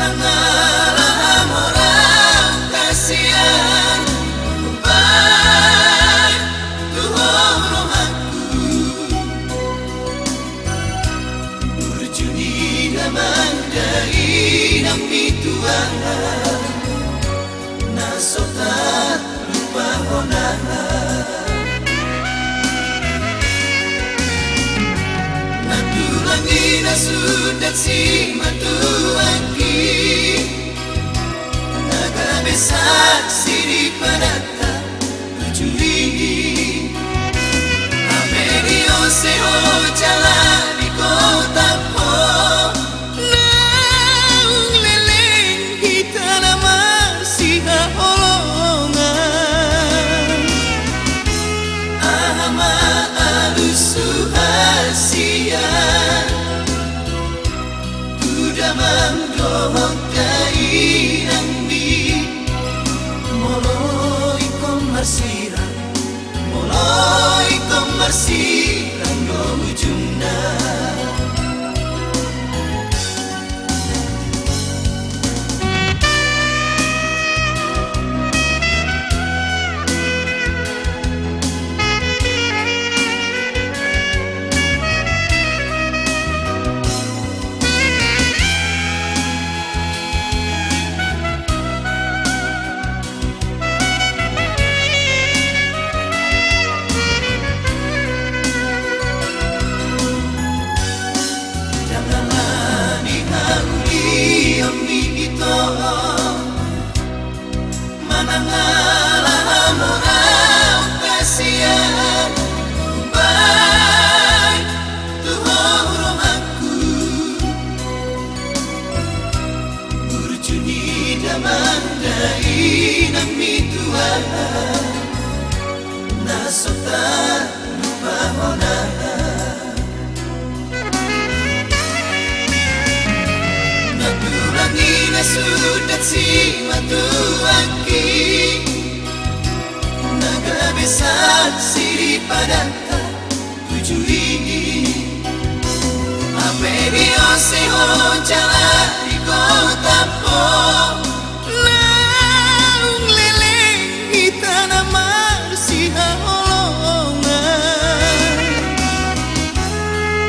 Manangalah orang kasihan baik Tuhan aku Urjuni naman dari nami Tuhan Nasotat lupa honahan Natulangi nasudat si matuaki Nagabesak siri padata tujui Amerio seho jalani kota po Naung leleng kita nama siha olongan Ahama alusuhasian Damang kai nangmi moloi komarsiran no ujungna Manangalah orang kasihan baik Tuhan aku Urjuni daman dari nami Tuhan Nasotan lupa honahan Natulangi nasudat si matuaki Nagabesak siri padata tujui Amerio seho jalani kota po Naung leleng kita nama siha olongan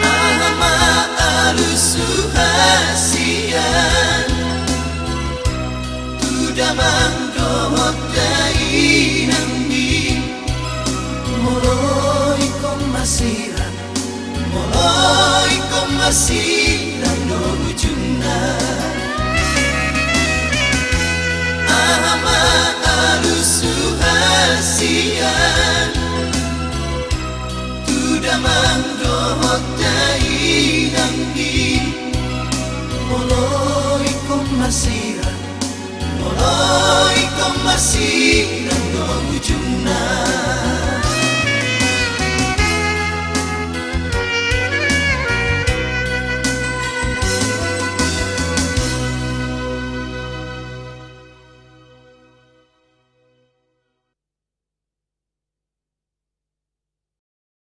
Ahama alusuhasian Tudamang dohot dai nangmi moloi komasiran no ujungna Ahama alusuhasian Tudamang